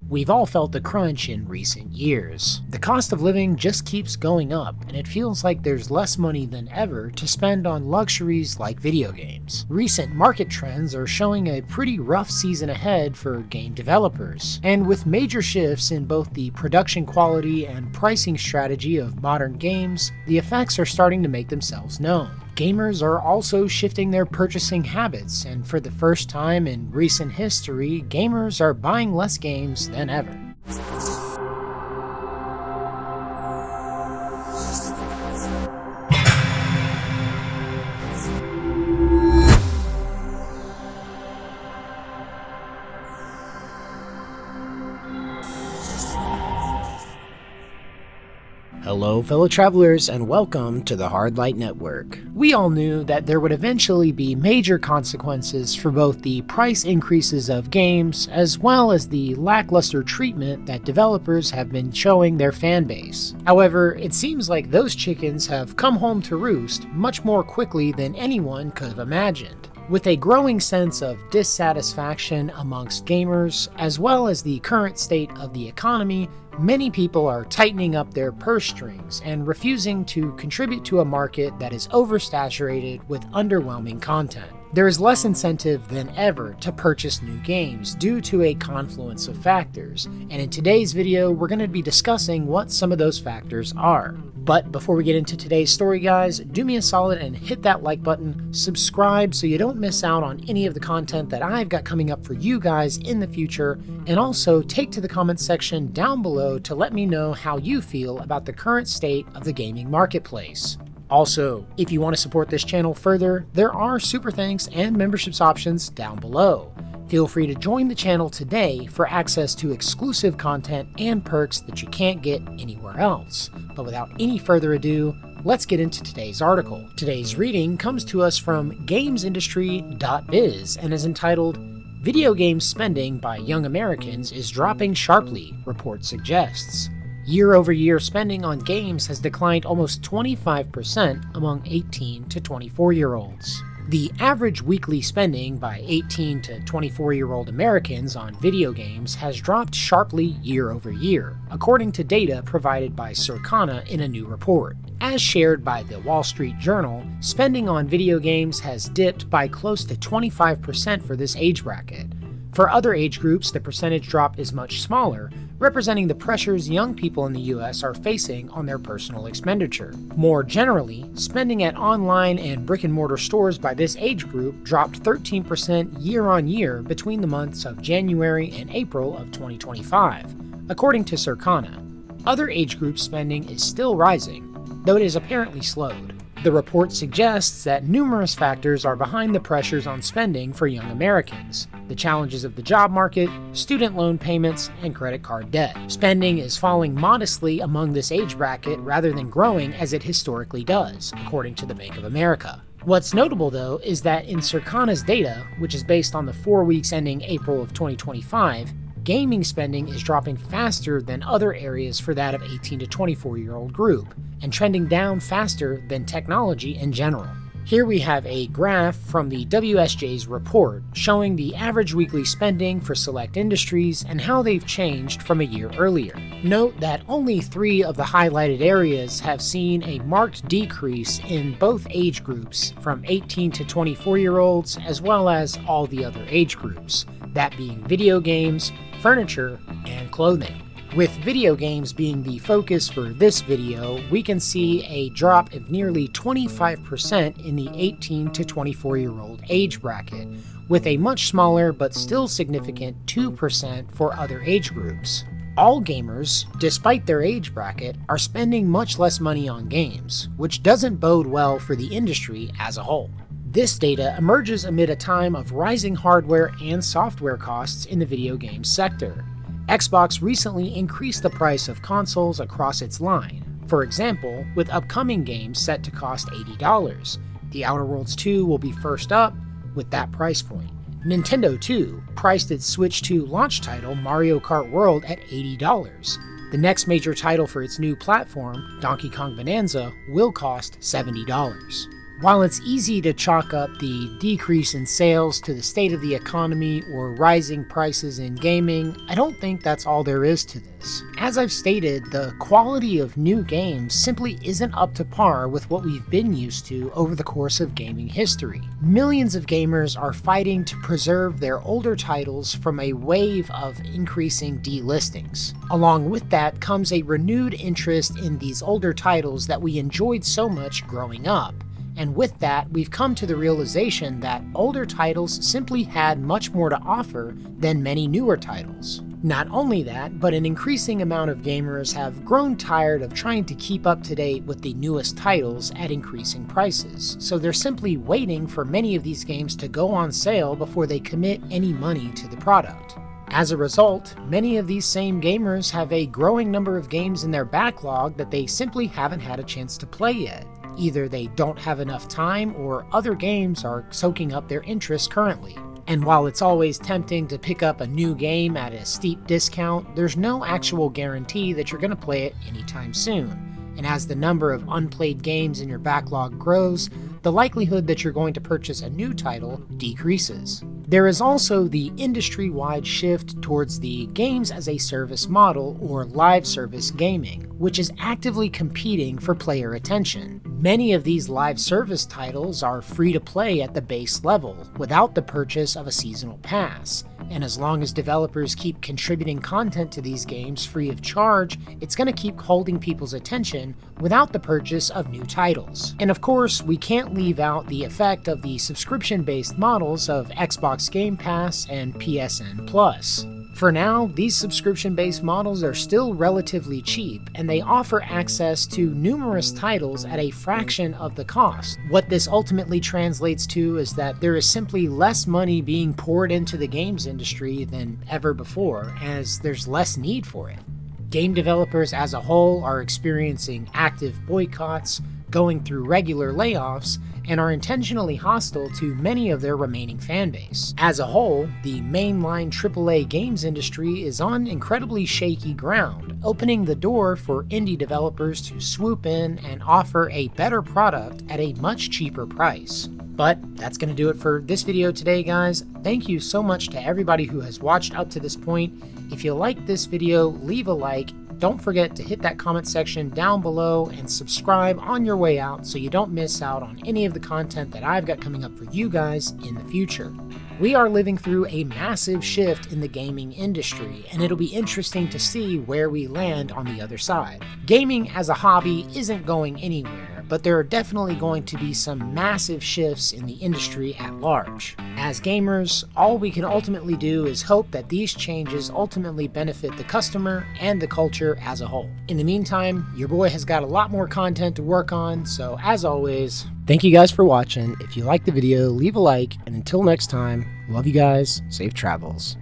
We've all felt the crunch in recent years. The cost of living just keeps going up, and it feels like there's less money than ever to spend on luxuries like video games. Recent market trends are showing a pretty rough season ahead for game developers, and with major shifts in both the production quality and pricing strategy of modern games, the effects are starting to make themselves known. Gamers are also shifting their purchasing habits, and for the first time in recent history, gamers are buying less games than ever. Hello fellow travelers, and welcome to the Hardlight Network. We all knew that there would eventually be major consequences for both the price increases of games as well as the lackluster treatment that developers have been showing their fan base. However, it seems like those chickens have come home to roost much more quickly than anyone could have imagined. With a growing sense of dissatisfaction amongst gamers, as well as the current state of the economy, many people are tightening up their purse strings and refusing to contribute to a market that is oversaturated with underwhelming content. There is less incentive than ever to purchase new games due to a confluence of factors, and in today's video we're going to be discussing what some of those factors are. But before we get into today's story, guys, do me a solid and hit that like button, subscribe so you don't miss out on any of the content that I've got coming up for you guys in the future, and also take to the comments section down below to let me know how you feel about the current state of the gaming marketplace. Also, if you want to support this channel further, there are super thanks and memberships options down below. Feel free to join the channel today for access to exclusive content and perks that you can't get anywhere else. But without any further ado, let's get into today's article. Today's reading comes to us from GamesIndustry.biz and is entitled, "Video Game Spending by Young Americans is Dropping Sharply, Report Suggests." Year-over-year spending on games has declined almost 25% among 18 to 24-year-olds. The average weekly spending by 18 to 24-year-old Americans on video games has dropped sharply year-over-year, according to data provided by Circana in a new report. As shared by the Wall Street Journal, spending on video games has dipped by close to 25% for this age bracket. For other age groups, the percentage drop is much smaller, representing the pressures young people in the US are facing on their personal expenditure. More generally, spending at online and brick-and-mortar stores by this age group dropped 13% year-on-year between the months of January and April of 2025, according to Circana. Other age group spending is still rising, though it is apparently slowed. The report suggests that numerous factors are behind the pressures on spending for young Americans: the challenges of the job market, student loan payments, and credit card debt. Spending is falling modestly among this age bracket rather than growing as it historically does, according to the Bank of America. What's notable, though, is that in Circana's data, which is based on the 4 weeks ending April of 2025, gaming spending is dropping faster than other areas for that of 18 to 24-year-old group, and trending down faster than technology in general. Here we have a graph from the WSJ's report showing the average weekly spending for select industries and how they've changed from a year earlier. Note that only 3 of the highlighted areas have seen a marked decrease in both age groups, from 18 to 24-year-olds as well as all the other age groups, that being video games, furniture, and clothing. With video games being the focus for this video, we can see a drop of nearly 25% in the 18 to 24-year-old age bracket, with a much smaller but still significant 2% for other age groups. All gamers, despite their age bracket, are spending much less money on games, which doesn't bode well for the industry as a whole. This data emerges amid a time of rising hardware and software costs in the video game sector. Xbox recently increased the price of consoles across its line, for example, with upcoming games set to cost $80. The Outer Worlds 2 will be first up with that price point. Nintendo, too, priced its Switch 2 launch title Mario Kart World at $80. The next major title for its new platform, Donkey Kong Bonanza, will cost $70. While it's easy to chalk up the decrease in sales to the state of the economy or rising prices in gaming, I don't think that's all there is to this. As I've stated, the quality of new games simply isn't up to par with what we've been used to over the course of gaming history. Millions of gamers are fighting to preserve their older titles from a wave of increasing delistings. Along with that comes a renewed interest in these older titles that we enjoyed so much growing up. And with that, we've come to the realization that older titles simply had much more to offer than many newer titles. Not only that, but an increasing amount of gamers have grown tired of trying to keep up to date with the newest titles at increasing prices, so they're simply waiting for many of these games to go on sale before they commit any money to the product. As a result, many of these same gamers have a growing number of games in their backlog that they simply haven't had a chance to play yet. Either they don't have enough time, or other games are soaking up their interest currently. And while it's always tempting to pick up a new game at a steep discount, there's no actual guarantee that you're going to play it anytime soon. And as the number of unplayed games in your backlog grows, the likelihood that you're going to purchase a new title decreases. There is also the industry-wide shift towards the games as a service model, or live service gaming, which is actively competing for player attention. Many of these live service titles are free to play at the base level, without the purchase of a seasonal pass. And as long as developers keep contributing content to these games free of charge, it's going to keep holding people's attention without the purchase of new titles. And of course, we can't leave out the effect of the subscription-based models of Xbox Game Pass and PSN Plus. For now, these subscription-based models are still relatively cheap, and they offer access to numerous titles at a fraction of the cost. What this ultimately translates to is that there is simply less money being poured into the games industry than ever before, as there's less need for it. Game developers as a whole are experiencing active boycotts, going through regular layoffs, and are intentionally hostile to many of their remaining fanbase. As a whole, the mainline AAA games industry is on incredibly shaky ground, opening the door for indie developers to swoop in and offer a better product at a much cheaper price. But that's going to do it for this video today, guys. Thank you so much to everybody who has watched up to this point. If you liked this video, leave a like. Don't forget to hit that comment section down below and subscribe on your way out so you don't miss out on any of the content that I've got coming up for you guys in the future. We are living through a massive shift in the gaming industry, and it'll be interesting to see where we land on the other side. Gaming as a hobby isn't going anywhere, but there are definitely going to be some massive shifts in the industry at large. As gamers, all we can ultimately do is hope that these changes ultimately benefit the customer and the culture as a whole. In the meantime, your boy has got a lot more content to work on, so as always, thank you guys for watching. If you liked the video, leave a like, and until next time, love you guys, safe travels.